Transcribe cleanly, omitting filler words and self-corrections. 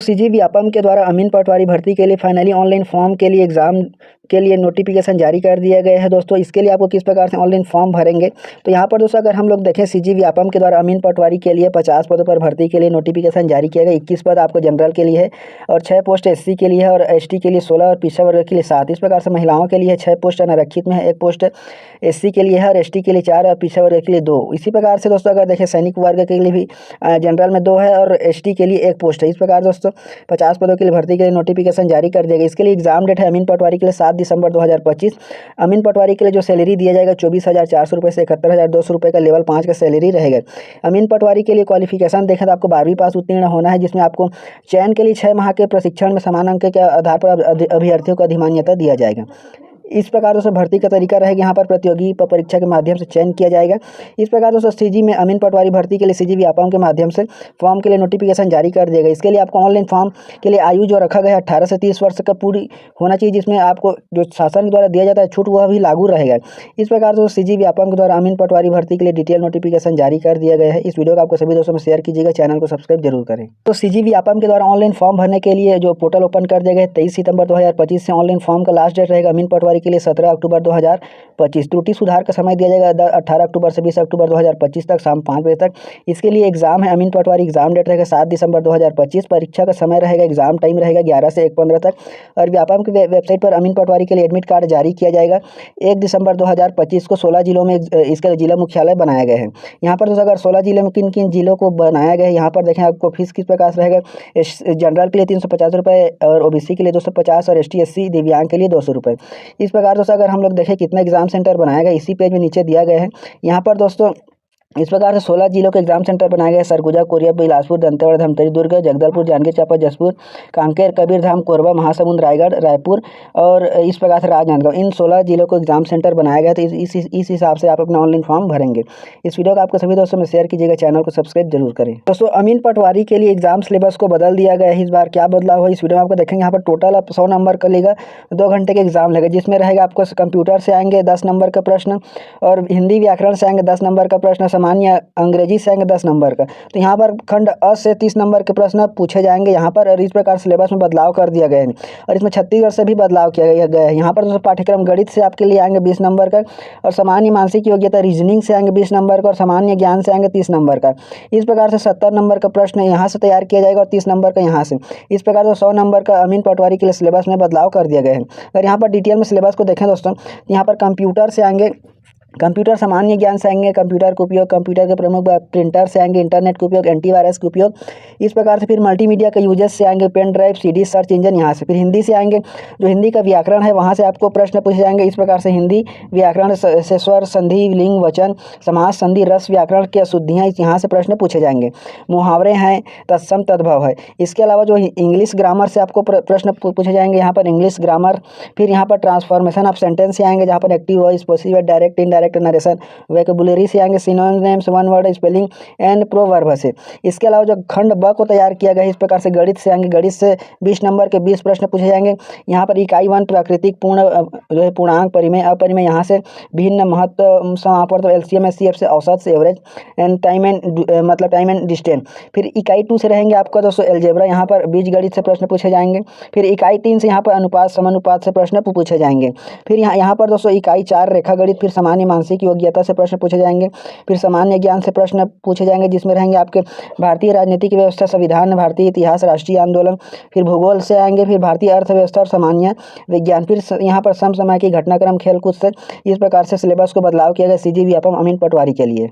CG Vyapam के द्वारा अमीन पटवारी भर्ती के लिए फाइनली ऑनलाइन फॉर्म के लिए एग्ज़ाम के लिए नोटिफिकेशन जारी कर दिया गया है। दोस्तों इसके लिए आपको किस प्रकार से ऑनलाइन फॉर्म भरेंगे, तो यहाँ पर दोस्तों अगर हम लोग देखें सीजी व्यापम के द्वारा अमीन पटवारी के लिए 50 पदों पर भर्ती के लिए नोटिफिकेशन जारी किया गया। 21 पद आपको जनरल के लिए है और 6 पोस्ट एससी के लिए है और एसटी के लिए 16 और पिछड़ा वर्ग के लिए 7। इस प्रकार से महिलाओं के लिए 6 पोस्ट अनारक्षित में है, 1 पोस्ट एससी के लिए है और एसटी के लिए 4 और पिछड़ा वर्ग के लिए 2। इसी प्रकार से दोस्तों अगर देखें सैनिक वर्ग के लिए भी जनरल में 2 है और एसटी के लिए 1 पोस्ट है। इस प्रकार दोस्तों 50 पदों के लिए भर्ती के लिए नोटिफिकेशन जारी कर दिया गया। इसके लिए एग्जाम डेट है अमीन पटवारी के लिए 7 दिसंबर 2025। अमीन पटवारी के लिए जो सैलरी दिया जाएगा 24,400 रुपये से 71,200 रुपये का लेवल 5 का सैलरी रहेगा। अमीन पटवारी के लिए क्वालिफिकेशन देखें तो आपको 12वीं पास उत्तीर्ण होना है, जिसमें आपको चयन के लिए 6 माह के प्रशिक्षण में समान अंक के आधार पर अभ्यर्थियों को अधिमान्यता दिया जाएगा। इस प्रकार दोस्तों भर्ती का तरीका रहेगा, यहाँ पर प्रतियोगी परीक्षा के माध्यम से चयन किया जाएगा। इस प्रकार दोस्तों सीजी में अमीन पटवारी भर्ती के लिए सीजी व्यापम के माध्यम से फॉर्म के लिए नोटिफिकेशन जारी कर दिया गया। इसके लिए आपको ऑनलाइन फॉर्म के लिए आयु जो रखा गया है 18 से 30 वर्ष का पूरी होना चाहिए, जिसमें आपको जो शासन के द्वारा दिया जाता है छूट वह भी लागू रहेगा। इस प्रकार दोस्तों सीजी व्यापम के द्वारा अमीन पटवारी भर्ती के लिए डिटेल नोटिफिकेशन जारी कर दिया गया है। इस वीडियो को आपको सभी दोस्तों में शेयर कीजिएगा, चैनल को सब्सक्राइब जरूर करें। तो सीजी व्यापम के द्वारा ऑनलाइन फॉर्म भरने के लिए जो पोर्टल ओपन कर दिया गया है 23 सितंबर 2025 से ऑनलाइन फॉर्म का लास्ट डेट रहेगा। अमीन पटवारी के लिए 17 अक्टूबर 2025। त्रुटि सुधार का समय दिया जाएगा 18 अक्टूबर से 20 अक्टूबर 2025 तक शाम 5 बजे तक। इसके लिए एग्जाम है अमीन पटवारी, एग्जाम डेट रहेगा 7 दिसंबर 2025। परीक्षा का समय रहेगा, एग्जाम टाइम रहेगा 11 से 1:15 तक। और व्यापम की वेबसाइट पर अमीन पटवारी के लिए एडमिट कार्ड जारी किया जाएगा 1 दिसंबर 2025 को। 16 जिलों में इसका जिला मुख्यालय बनाया गया है। यहाँ पर अगर 16 जिलों में किन किन जिलों को बनाया गया है, यहाँ पर देखें आपको फीस किस प्रकार से रहेगा। जनरल के लिए 350 रुपये और ओबीसी के लिए 250 और एसटी एससी दिव्यांग के लिए 200 रुपये। इस प्रकार दोस्तों अगर हम लोग देखें कितना एग्जाम सेंटर बनाया गया, इसी पेज में नीचे दिया गया है। यहाँ पर दोस्तों इस प्रकार से 16 जिलों के एग्जाम सेंटर बनाए गए। सरगुजा, कोरिया, बिलासपुर, दंतेवाड़ा, धमतरी, दुर्ग, जगदलपुर, जांजगीर चांपा, जसपुर, कांकेर, कबीरधाम, कोरबा, महासमुंद, रायगढ़, रायपुर और इस प्रकार से राजनांदगांव, इन 16 जिलों को एग्जाम सेंटर बनाया गया। तो इस हिसाब से आप अपना ऑनलाइन फॉर्म भरेंगे। इस वीडियो को आपको सभी दोस्तों में शेयर कीजिएगा, चैनल को सब्सक्राइब जरूर करें। दोस्तों अमीन पटवारी के लिए एग्जाम सिलेबस को बदल दिया गया है। इस बार क्या बदलाव हुआ इस वीडियो में आपको देखेंगे। यहाँ पर टोटल आप 100 नंबर का लेगा, 2 घंटे के एग्जाम लेगा, जिसमें रहेगा आपको कंप्यूटर से आएंगे 10 नंबर का प्रश्न और हिंदी व्याकरण से आएंगे 10 नंबर का प्रश्न, सामान्य अंग्रेजी से आएंगे 10 नंबर का। तो यहाँ पर खंड अ से 30 नंबर के प्रश्न पूछे जाएंगे यहाँ पर। और इस प्रकार सिलेबस में बदलाव कर दिया गया है और इसमें छत्तीसगढ़ से भी बदलाव किया गया है। यहाँ पर दोस्तों पाठ्यक्रम गणित से आपके लिए आएंगे 20 नंबर का और सामान्य मानसिक योग्यता रीजनिंग से आएंगे 20 नंबर का और सामान्य ज्ञान से आएंगे 30 नंबर का। इस प्रकार से 70 नंबर का प्रश्न यहाँ से तैयार किया जाएगा और 30 नंबर का यहाँ से। इस प्रकार से 100 नंबर का अमीन पटवारी के लिए सिलेबस में बदलाव कर दिया गया है। अगर यहाँ पर डिटेल में सिलेबस को देखें दोस्तों, यहाँ पर कंप्यूटर से आएंगे, कंप्यूटर सामान्य ज्ञान से आएंगे, कंप्यूटर का उपयोग, कंप्यूटर के प्रमुख प्रिंटर से आएंगे, इंटरनेट का उपयोग, एंटीवायरस का उपयोग। इस प्रकार से फिर मल्टीमीडिया के यूजेस से आएंगे, pen drive, CD, search engine यहाँ से। फिर हिंदी से आएंगे, जो हिंदी का व्याकरण है वहाँ से आपको प्रश्न पूछे जाएंगे। इस प्रकार से हिंदी व्याकरण से स्वर, संधि, लिंग, वचन, समास, संधि, रस, व्याकरण की अशुद्धियाँ यहाँ से प्रश्न पूछे जाएंगे। मुहावरे हैं, तत्सम, तद्भव है। इसके अलावा जो इंग्लिश ग्रामर से आपको प्रश्न पूछे जाएंगे, यहाँ पर इंग्लिश ग्रामर। फिर यहाँ पर ट्रांसफॉर्मेशन ऑफ सेंटेंस से आएंगे, जहाँ पर active voice, passive, direct, indirect narration. Vocabulary से आएंगे, synonyms, one word spelling and proverb से। इसके अलावा जो खंड ब को तैयार किया गया है, इस प्रकार से गणित से आएंगे, गणित से 20 नंबर के 20 प्रश्न पूछे जाएंगे। यहाँ पर इकाई 1 प्राकृतिक, पूर्ण जो है पूर्णांक, परिमेय, अपरिमेय, यहाँ से भिन्न, महत्व, समापवर्त, एलसीएम, एचसीएफ से, औसत से, average and time and distance. फिर इकाई 2 से रहेंगे आपका दोस्तों एलजेब्रा, यहाँ पर बीजगणित से प्रश्न पूछे जाएंगे। फिर इकाई 3 से यहाँ पर अनुपात, समानुपात से प्रश्न पूछे जाएंगे। फिर यहाँ पर दोस्तों इकाई 4 रेखा गणित, फिर सामान्य मानसिक योग्यता से प्रश्न पूछे जाएंगे। फिर सामान्य ज्ञान से प्रश्न पूछे जाएंगे, जिसमें रहेंगे आपके भारतीय राजनीतिक व्यवस्था, संविधान, भारतीय इतिहास, राष्ट्रीय आंदोलन। फिर भूगोल से आएंगे, फिर भारतीय अर्थव्यवस्था और सामान्य विज्ञान। फिर यहाँ पर समसामयिक, घटनाक्रम, खेलकूद से। इस प्रकार से सिलेबस को बदलाव किया गया सीजी व्यापम अमीन पटवारी के लिए।